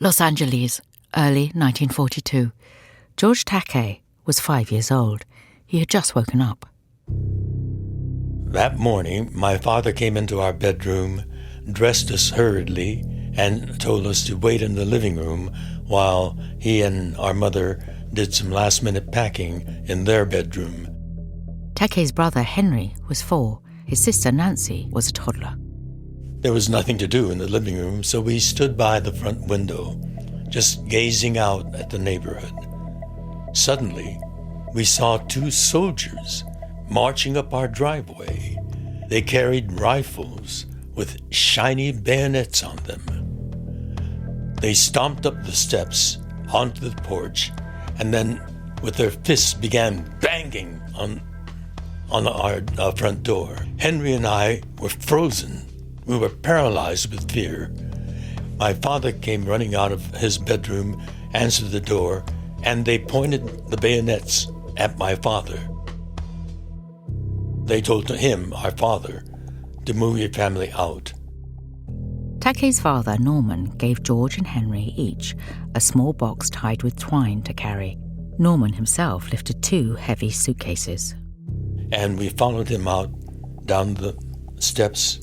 Los Angeles, early 1942. George Takei was 5 years old. He had just woken up. That morning, my father came into our bedroom, dressed us hurriedly, and told us to wait in the living room while he and our mother did some last-minute packing in their bedroom. Takei's brother Henry was 4. His sister Nancy was a toddler. There was nothing to do in the living room, so we stood by the front window, just gazing out at the neighborhood. Suddenly, we saw 2 soldiers marching up our driveway. They carried rifles with shiny bayonets on them. They stomped up the steps onto the porch, and then with their fists began banging on our front door. Henry and I were frozen. We were paralyzed with fear. My father came running out of his bedroom, answered the door, and they pointed the bayonets at my father. They told him, our father, to move your family out. Takei's father, Norman, gave George and Henry each a small box tied with twine to carry. Norman himself lifted 2 heavy suitcases. And we followed him out down the steps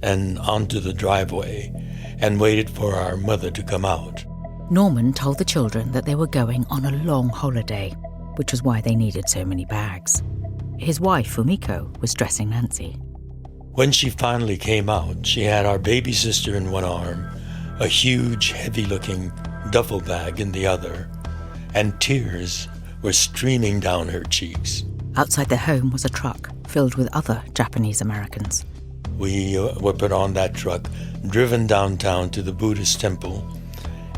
and onto the driveway and waited for our mother to come out. Norman told the children that they were going on a long holiday, which was why they needed so many bags. His wife, Fumiko, was dressing Nancy. When she finally came out, she had our baby sister in one arm, a huge, heavy-looking duffel bag in the other, and tears were streaming down her cheeks. Outside their home was a truck filled with other Japanese Americans. We were put on that truck, driven downtown to the Buddhist temple,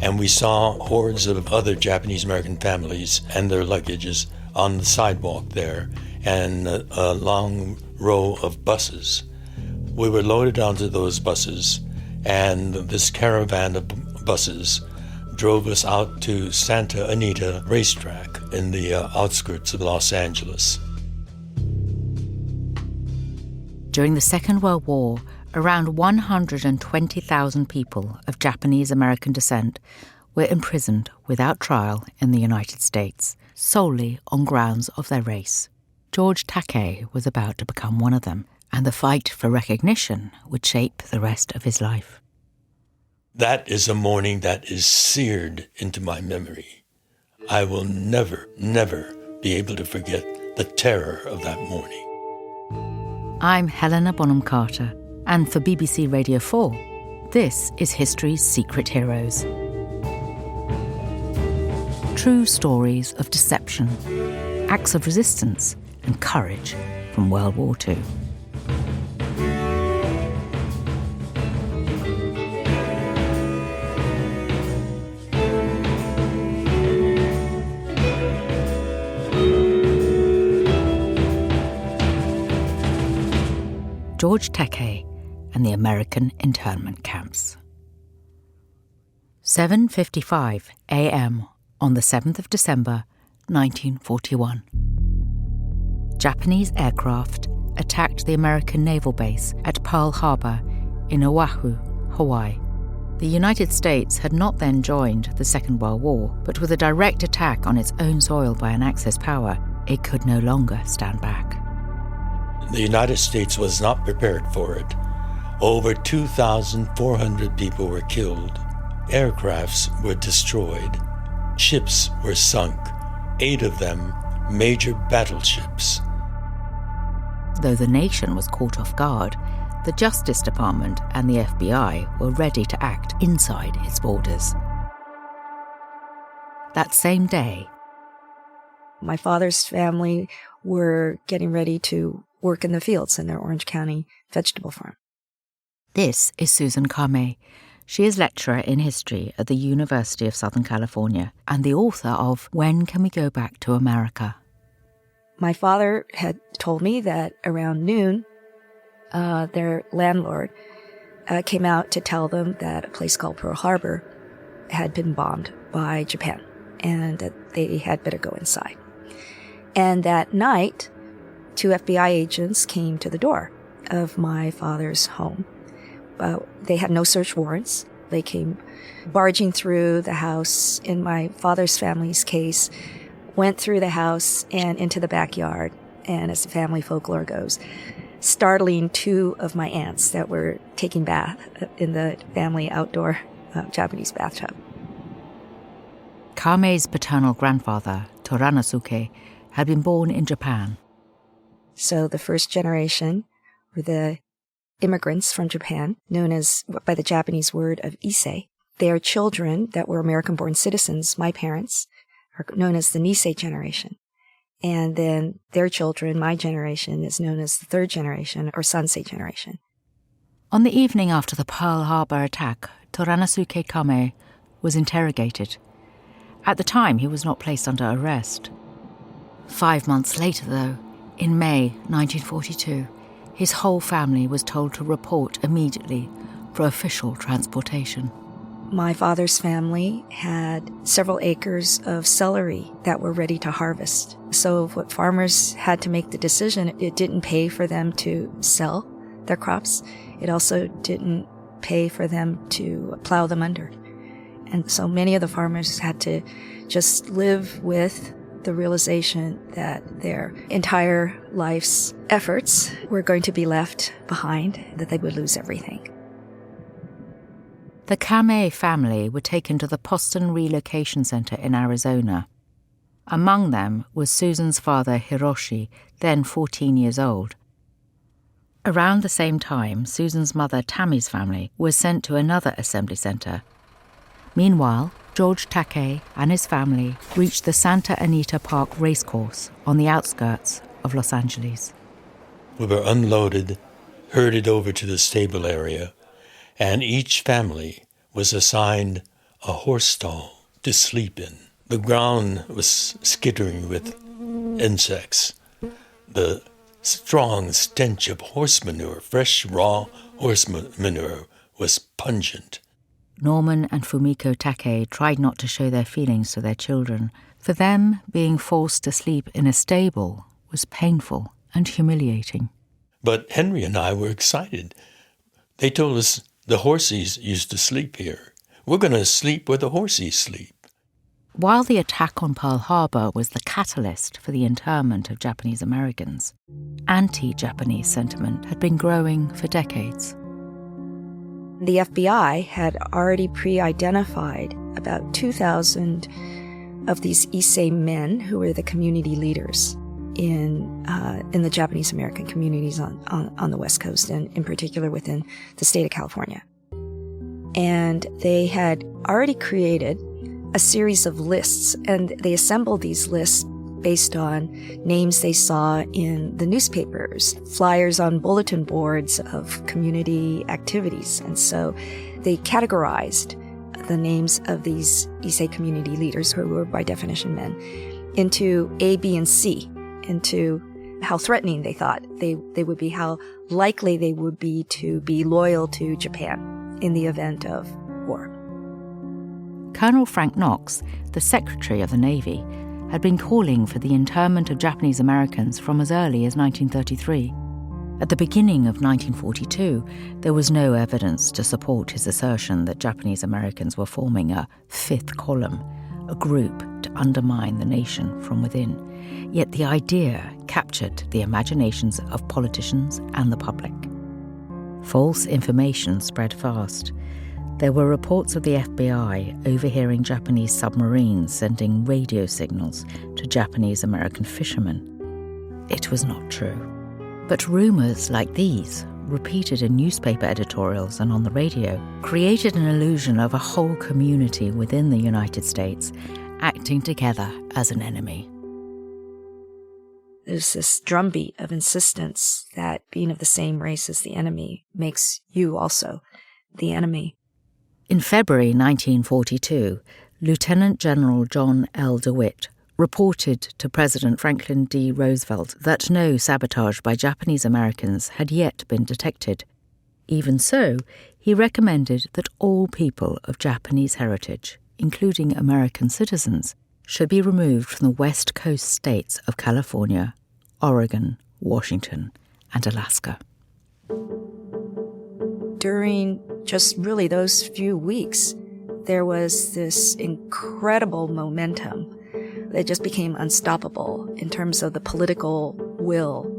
and we saw hordes of other Japanese American families and their luggages on the sidewalk there, and a long row of buses. We were loaded onto those buses, and this caravan of buses drove us out to Santa Anita racetrack in the outskirts of Los Angeles. During the Second World War, around 120,000 people of Japanese American descent were imprisoned without trial in the United States, solely on grounds of their race. George Takei was about to become one of them, and the fight for recognition would shape the rest of his life. That is a morning that is seared into my memory. I will never, never be able to forget the terror of that morning. I'm Helena Bonham Carter, and for BBC Radio 4, this is History's Secret Heroes. True stories of deception, acts of resistance, and courage from World War II. George Takei and the American internment camps. 7:55 a.m. on the 7th of December, 1941. Japanese aircraft attacked the American naval base at Pearl Harbour in Oahu, Hawaii. The United States had not then joined the Second World War, but with a direct attack on its own soil by an Axis power, it could no longer stand back. The United States was not prepared for it. Over 2,400 people were killed. Aircrafts were destroyed. Ships were sunk, 8 of them major battleships. Though the nation was caught off guard, the Justice Department and the FBI were ready to act inside its borders. That same day, my father's family were getting ready to work in the fields in their Orange County vegetable farm. This is Susan Carme. She is lecturer in history at the University of Southern California and the author of When Can We Go Back to America? My father had told me that around noon, their landlord came out to tell them that a place called Pearl Harbour had been bombed by Japan and that they had better go inside. And that night, 2 FBI agents came to the door of my father's home. They had no search warrants. They came barging through the house. In my father's family's case, went through the house and into the backyard, and as the family folklore goes, startling two of my aunts that were taking bath in the family outdoor Japanese bathtub. Kamei's paternal grandfather, Toranosuke, had been born in Japan. So the first generation were the immigrants from Japan, known as, by the Japanese word of Issei. Their children that were American-born citizens, my parents, are known as the Nisei generation. And then their children, my generation, is known as the third generation, or Sansei generation. On the evening after the Pearl Harbour attack, Toranosuke Kamei was interrogated. At the time, he was not placed under arrest. 5 months later, though, in May 1942, his whole family was told to report immediately for official transportation. My father's family had several acres of celery that were ready to harvest. So what farmers had to make the decision, it didn't pay for them to sell their crops. It also didn't pay for them to plow them under. And so many of the farmers had to just live with the realization that their entire life's efforts were going to be left behind, that they would lose everything. The Kamei family were taken to the Poston Relocation Center in Arizona. Among them was Susan's father, Hiroshi, then 14 years old. Around the same time, Susan's mother, Tammy's family, was sent to another assembly center. Meanwhile, George Takei and his family reached the Santa Anita Park racecourse on the outskirts of Los Angeles. We were unloaded, herded over to the stable area, and each family was assigned a horse stall to sleep in. The ground was skittering with insects. The strong stench of horse manure, fresh raw horse manure, was pungent. Norman and Fumiko Takei tried not to show their feelings to their children. For them, being forced to sleep in a stable was painful and humiliating. But Henry and I were excited. They told us the horsies used to sleep here. We're going to sleep where the horsies sleep. While the attack on Pearl Harbour was the catalyst for the internment of Japanese Americans, anti-Japanese sentiment had been growing for decades. The FBI had already pre-identified about 2,000 of these Issei men who were the community leaders in the Japanese American communities on the West Coast, and in particular within the state of California. And they had already created a series of lists, and they assembled these lists based on names they saw in the newspapers, flyers on bulletin boards of community activities. And so they categorized the names of these Issei community leaders, who were by definition men, into A, B, and C, into how threatening they thought they would be, how likely they would be to be loyal to Japan in the event of war. Colonel Frank Knox, the Secretary of the Navy, had been calling for the internment of Japanese Americans from as early as 1933. At the beginning of 1942, there was no evidence to support his assertion that Japanese Americans were forming a fifth column, a group to undermine the nation from within. Yet the idea captured the imaginations of politicians and the public. False information spread fast. There were reports of the FBI overhearing Japanese submarines sending radio signals to Japanese American fishermen. It was not true. But rumours like these, repeated in newspaper editorials and on the radio, created an illusion of a whole community within the United States acting together as an enemy. There's this drumbeat of insistence that being of the same race as the enemy makes you also the enemy. In February 1942, Lieutenant General John L. DeWitt reported to President Franklin D. Roosevelt that no sabotage by Japanese Americans had yet been detected. Even so, he recommended that all people of Japanese heritage, including American citizens, should be removed from the West Coast states of California, Oregon, Washington, and Alaska. during just really those few weeks, there was this incredible momentum that just became unstoppable in terms of the political will.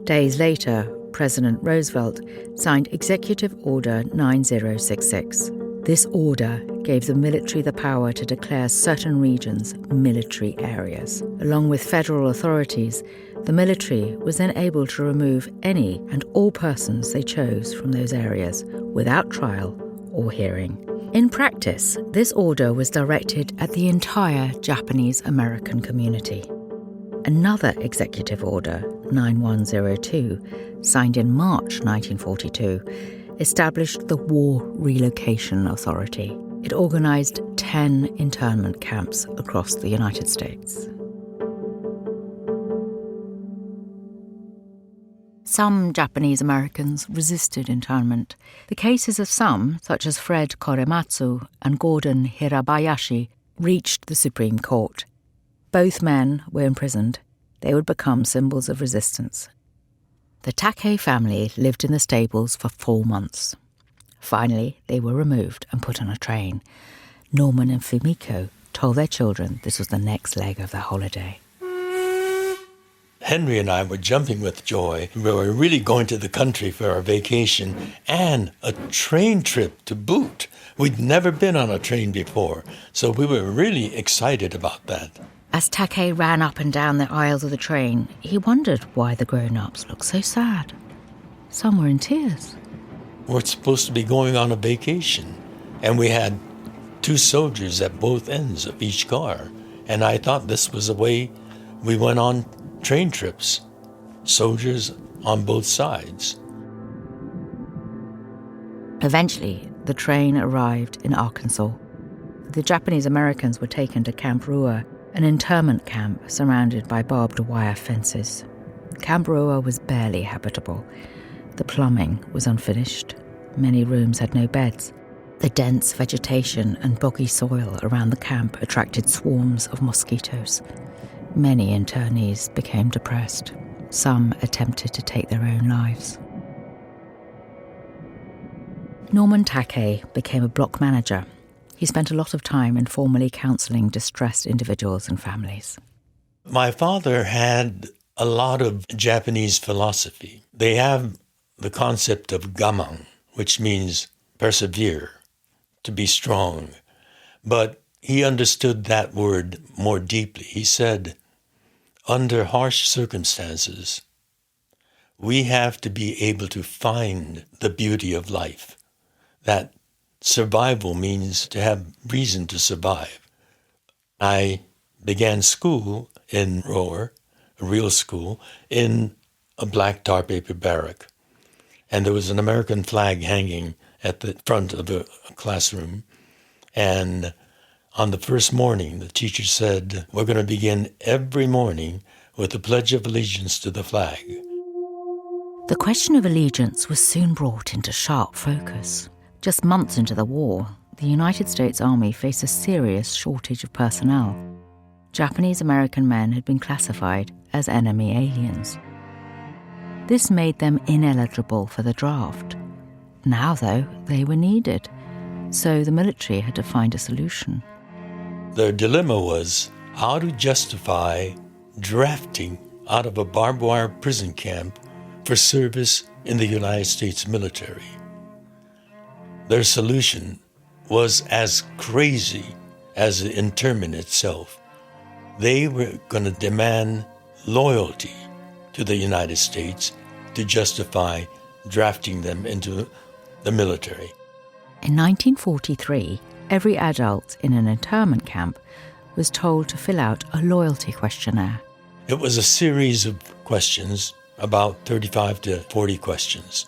Days later, President Roosevelt signed Executive Order 9066. This order gave the military the power to declare certain regions military areas. Along with federal authorities, the military was then able to remove any and all persons they chose from those areas without trial or hearing. In practice, this order was directed at the entire Japanese American community. Another executive order, 9102, signed in March 1942, established the War Relocation Authority. It organised 10 internment camps across the United States. Some Japanese Americans resisted internment. The cases of some, such as Fred Korematsu and Gordon Hirabayashi, reached the Supreme Court. Both men were imprisoned. They would become symbols of resistance. The Takei family lived in the stables for 4 months. Finally, they were removed and put on a train. Norman and Fumiko told their children this was the next leg of their holiday. Henry and I were jumping with joy. We were really going to the country for our vacation and a train trip to boot. We'd never been on a train before, so we were really excited about that. As Takei ran up and down the aisles of the train, he wondered why the grown-ups looked so sad. Some were in tears. We're supposed to be going on a vacation, and we had 2 soldiers at both ends of each car, and I thought this was the way we went on train trips, soldiers on both sides. Eventually, the train arrived in Arkansas. The Japanese Americans were taken to Camp Rua, an internment camp surrounded by barbed wire fences. Camp Rua was barely habitable. The plumbing was unfinished. Many rooms had no beds. The dense vegetation and boggy soil around the camp attracted swarms of mosquitoes. Many internees became depressed. Some attempted to take their own lives. Norman Takei became a block manager. He spent a lot of time informally counselling distressed individuals and families. My father had a lot of Japanese philosophy. They have the concept of gaman, which means persevere, to be strong. But he understood that word more deeply. He said, under harsh circumstances, we have to be able to find the beauty of life. That survival means to have reason to survive. I began school in Rower, a real school, in a black tar paper barrack. And there was an American flag hanging at the front of the classroom. And on the first morning, the teacher said, we're going to begin every morning with the Pledge of Allegiance to the flag. The question of allegiance was soon brought into sharp focus. Just months into the war, the United States Army faced a serious shortage of personnel. Japanese American men had been classified as enemy aliens. This made them ineligible for the draft. Now, though, they were needed, so the military had to find a solution. Their dilemma was how to justify drafting out of a barbed wire prison camp for service in the United States military. Their solution was as crazy as the internment itself. They were going to demand loyalty to the United States to justify drafting them into the military. In 1943, every adult in an internment camp was told to fill out a loyalty questionnaire. It was a series of questions, about 35 to 40 questions.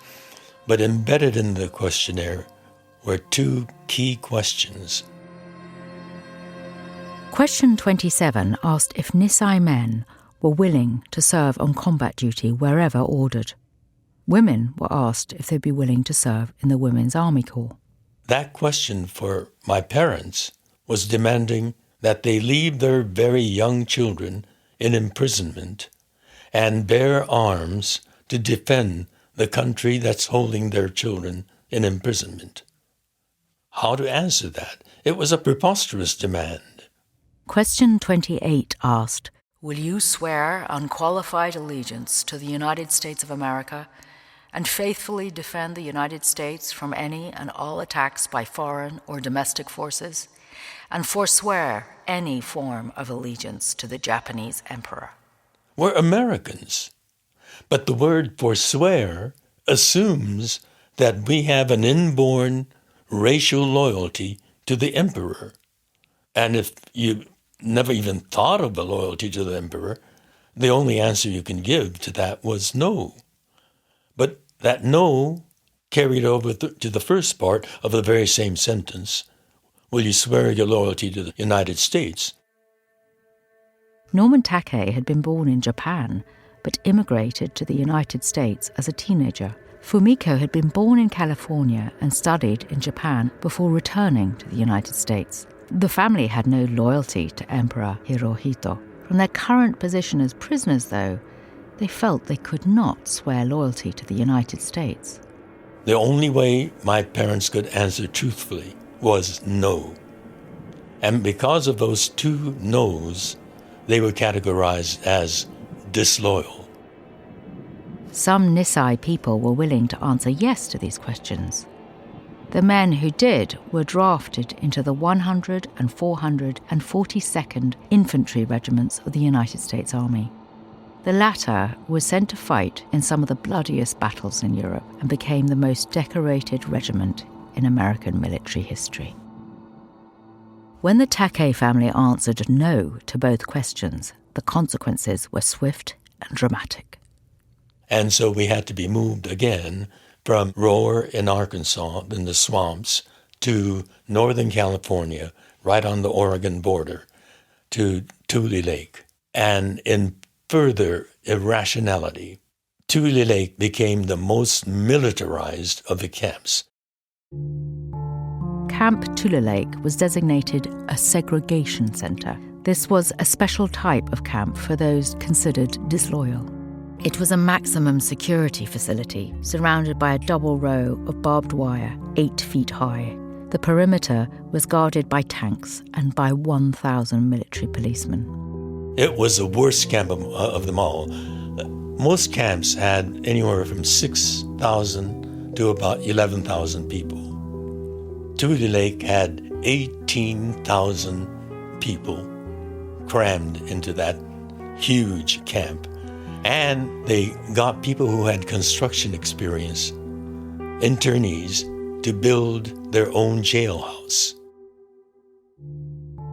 But embedded in the questionnaire were 2 key questions. Question 27 asked if Nisei men were willing to serve on combat duty wherever ordered. Women were asked if they'd be willing to serve in the Women's Army Corps. That question for my parents was demanding that they leave their very young children in imprisonment and bear arms to defend the country that's holding their children in imprisonment. How to answer that? It was a preposterous demand. Question 28 asked, "Will you swear unqualified allegiance to the United States of America and faithfully defend the United States from any and all attacks by foreign or domestic forces, and forswear any form of allegiance to the Japanese emperor?" We're Americans, but the word forswear assumes that we have an inborn racial loyalty to the emperor. And if you never even thought of a loyalty to the emperor, the only answer you can give to that was no. But that no carried over to the first part of the very same sentence. Will you swear your loyalty to the United States? Norman Takei had been born in Japan, but immigrated to the United States as a teenager. Fumiko had been born in California and studied in Japan before returning to the United States. The family had no loyalty to Emperor Hirohito. From their current position as prisoners, though, they felt they could not swear loyalty to the United States. The only way my parents could answer truthfully was no. And because of those two no's, they were categorized as disloyal. Some Nisei people were willing to answer yes to these questions. The men who did were drafted into the 100 and 442nd Infantry Regiments of the United States Army. The latter was sent to fight in some of the bloodiest battles in Europe and became the most decorated regiment in American military history. When the Takei family answered no to both questions, the consequences were swift and dramatic. And so we had to be moved again from Rohr in Arkansas in the swamps to Northern California, right on the Oregon border, to Tule Lake. And in further irrationality, Tule Lake became the most militarized of the camps. Camp Tule Lake was designated a segregation center. This was a special type of camp for those considered disloyal. It was a maximum security facility surrounded by a double row of barbed wire 8 feet high. The perimeter was guarded by tanks and by 1,000 military policemen. It was the worst camp of them all. Most camps had anywhere from 6,000 to about 11,000 people. Tule Lake had 18,000 people crammed into that huge camp. And they got people who had construction experience, internees, to build their own jailhouse.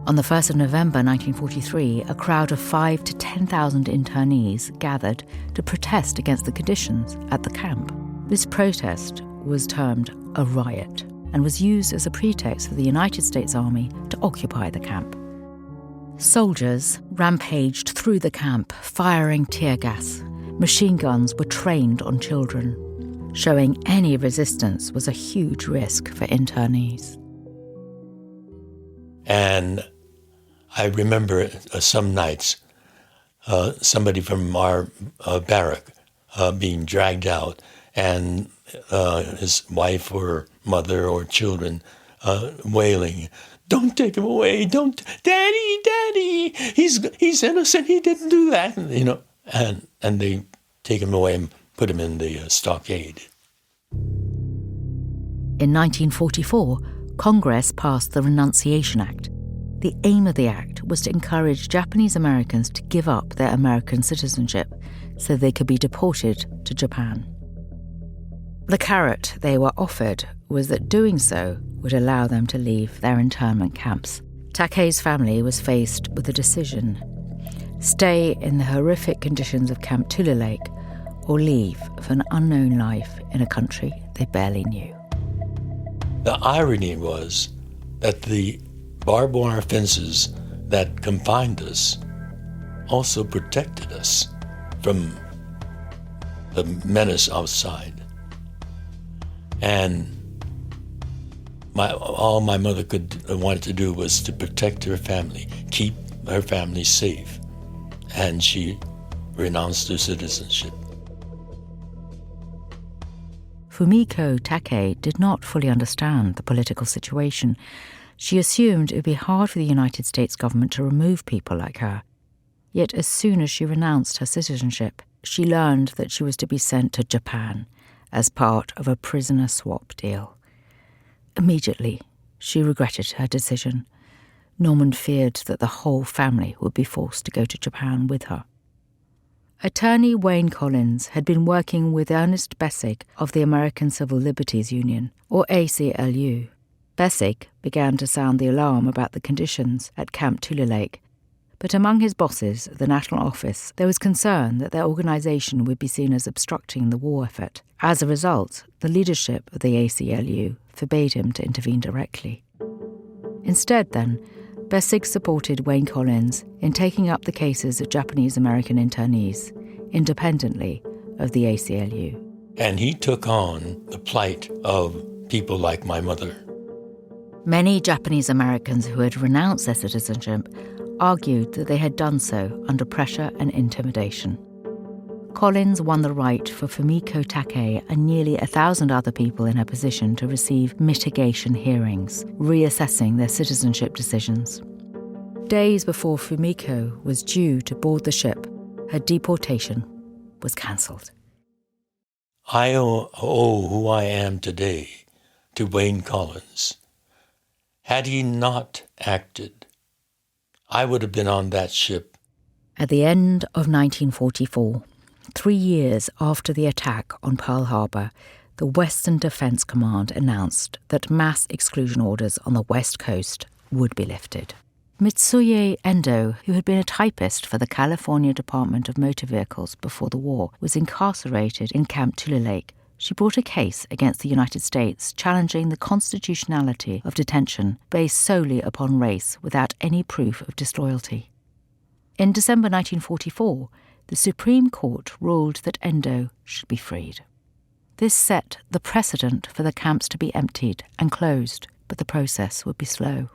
On the 1st of November 1943, a crowd of 5,000 to 10,000 internees gathered to protest against the conditions at the camp. This protest was termed a riot and was used as a pretext for the United States Army to occupy the camp. Soldiers rampaged through the camp, firing tear gas. Machine guns were trained on children. Showing any resistance was a huge risk for internees. And I remember some nights, somebody from our barrack being dragged out, and his wife or mother or children wailing, "Don't take him away! Don't, Daddy! He's innocent. He didn't do that." And they take him away and put him in the stockade. In 1944, Congress passed the Renunciation Act. The aim of the act was to encourage Japanese Americans to give up their American citizenship so they could be deported to Japan. The carrot they were offered was that doing so would allow them to leave their internment camps. Takei's family was faced with a decision: stay in the horrific conditions of Camp Tule Lake or leave for an unknown life in a country they barely knew. The irony was that the barbed wire fences that confined us also protected us from the menace outside. And all my mother wanted to do was to protect her family, keep her family safe. And she renounced her citizenship. Fumiko Takei did not fully understand the political situation. She assumed it would be hard for the United States government to remove people like her. Yet as soon as she renounced her citizenship, she learned that she was to be sent to Japan as part of a prisoner swap deal. Immediately, she regretted her decision. Norman feared that the whole family would be forced to go to Japan with her. Attorney Wayne Collins had been working with Ernest Bessig of the American Civil Liberties Union, or ACLU. Bessig began to sound the alarm about the conditions at Camp Tule Lake, but among his bosses at the National Office, there was concern that their organisation would be seen as obstructing the war effort. As a result, the leadership of the ACLU forbade him to intervene directly. Instead, then, Bessig supported Wayne Collins in taking up the cases of Japanese-American internees, independently of the ACLU. And he took on the plight of people like my mother. Many Japanese Americans who had renounced their citizenship argued that they had done so under pressure and intimidation. Collins won the right for Fumiko Takei and nearly 1,000 other people in her position to receive mitigation hearings, reassessing their citizenship decisions. Days before Fumiko was due to board the ship, her deportation was cancelled. I owe who I am today to Wayne Collins. Had he not acted, I would have been on that ship. At the end of 1944, 3 years after the attack on Pearl Harbour, the Western Defence Command announced that mass exclusion orders on the West Coast would be lifted. Mitsuye Endo, who had been a typist for the California Department of Motor Vehicles before the war, was incarcerated in Camp Tule Lake. She brought a case against the United States challenging the constitutionality of detention based solely upon race without any proof of disloyalty. In December 1944, the Supreme Court ruled that Endo should be freed. This set the precedent for the camps to be emptied and closed, but the process would be slow.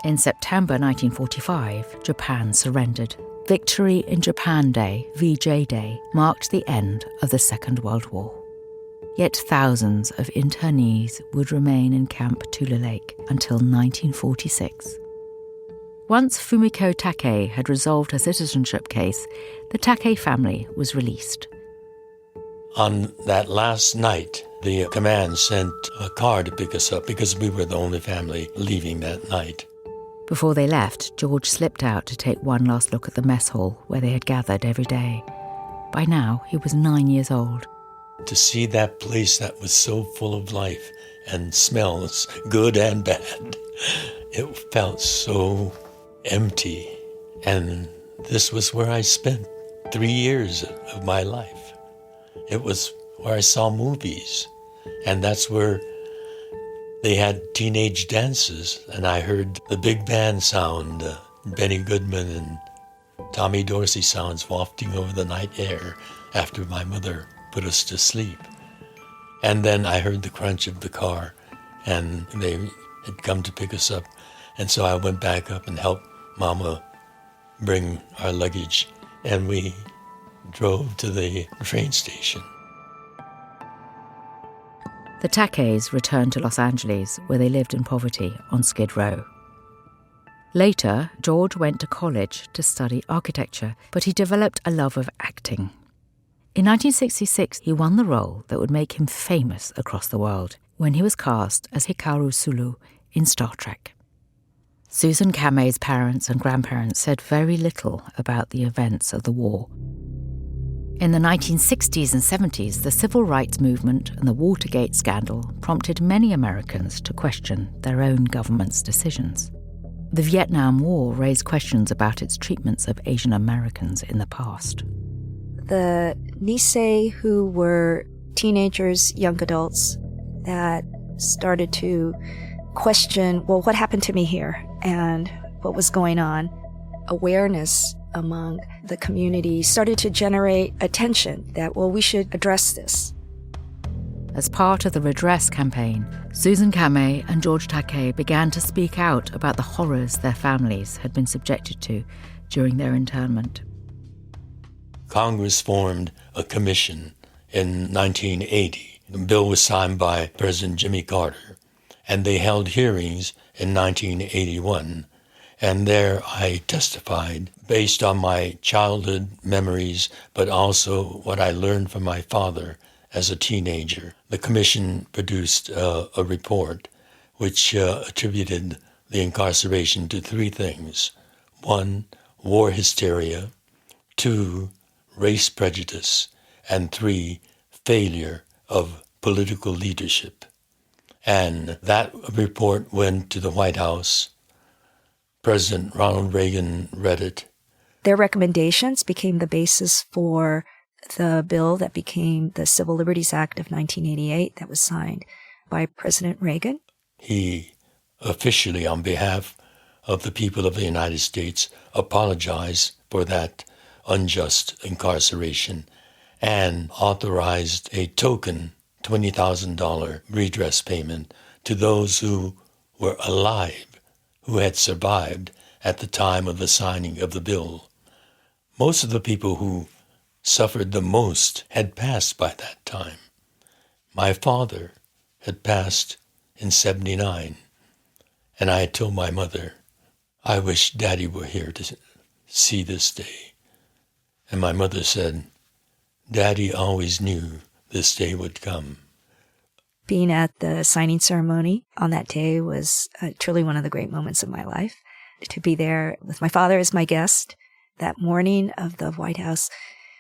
In September 1945, Japan surrendered. Victory in Japan Day, VJ Day, marked the end of the Second World War. Yet thousands of internees would remain in Camp Tule Lake until 1946. Once Fumiko Takei had resolved her citizenship case, the Takei family was released. On that last night, the command sent a car to pick us up because we were the only family leaving that night. Before they left, George slipped out to take one last look at the mess hall where they had gathered every day. By now, he was 9 years old. To see that place that was so full of life and smells, good and bad, it felt so empty. And this was where I spent 3 years of my life. It was where I saw movies, and that's where they had teenage dances, and I heard the big band sound, Benny Goodman and Tommy Dorsey sounds wafting over the night air after my mother put us to sleep. And then I heard the crunch of the car, and they had come to pick us up. And so I went back up and helped Mama bring our luggage, and we drove to the train station. The Takeis returned to Los Angeles, where they lived in poverty on Skid Row. Later, George went to college to study architecture, but he developed a love of acting. In 1966, he won the role that would make him famous across the world when he was cast as Hikaru Sulu in Star Trek. Susan Kamei's parents and grandparents said very little about the events of the war. In the 1960s and 70s, the civil rights movement and the Watergate scandal prompted many Americans to question their own government's decisions. The Vietnam War raised questions about its treatments of Asian Americans in the past. The Nisei, who were teenagers, young adults, that started to question, well, what happened to me here and what was going on? Awareness among the community started to generate attention that, well, we should address this. As part of the redress campaign, Susan Kamei and George Takei began to speak out about the horrors their families had been subjected to during their internment. Congress formed a commission in 1980. The bill was signed by President Jimmy Carter, and they held hearings in 1981. And there I testified based on my childhood memories, but also what I learned from my father as a teenager. The commission produced a report which attributed the incarceration to three things. 1, war hysteria. 2, race prejudice. And 3, failure of political leadership. And that report went to the White House. President Ronald Reagan read it. Their recommendations became the basis for the bill that became the Civil Liberties Act of 1988 that was signed by President Reagan. He officially, on behalf of the people of the United States, apologized for that unjust incarceration and authorized a token $20,000 redress payment to those who were alive, who had survived at the time of the signing of the bill. Most of the people who suffered the most had passed by that time. My father had passed in 1979, and I had told my mother, I wish Daddy were here to see this day. And my mother said, Daddy always knew this day would come. Being at the signing ceremony on that day was truly one of the great moments of my life. To be there with my father as my guest that morning of the White House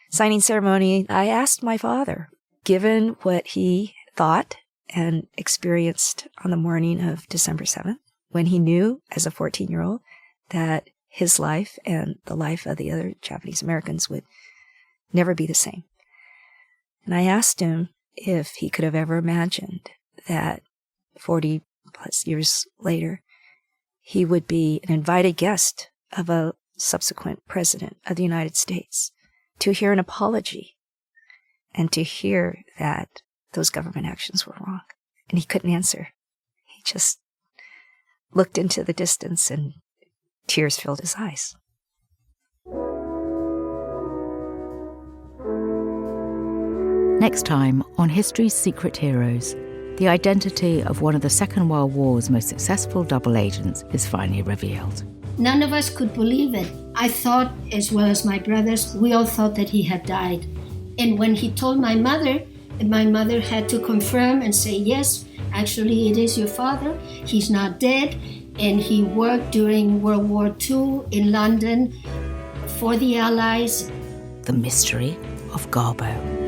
signing ceremony, I asked my father, given what he thought and experienced on the morning of December 7th, when he knew as a 14-year-old that his life and the life of the other Japanese Americans would never be the same. And I asked him if he could have ever imagined that 40 plus years later, he would be an invited guest of a subsequent president of the United States to hear an apology and to hear that those government actions were wrong. And he couldn't answer. He just looked into the distance and tears filled his eyes. Next time on History's Secret Heroes, the identity of one of the Second World War's most successful double agents is finally revealed. None of us could believe it. I thought, as well as my brothers, we all thought that he had died. And when he told my mother had to confirm and say, yes, actually it is your father. He's not dead. And he worked during World War II in London for the Allies. The mystery of Garbo.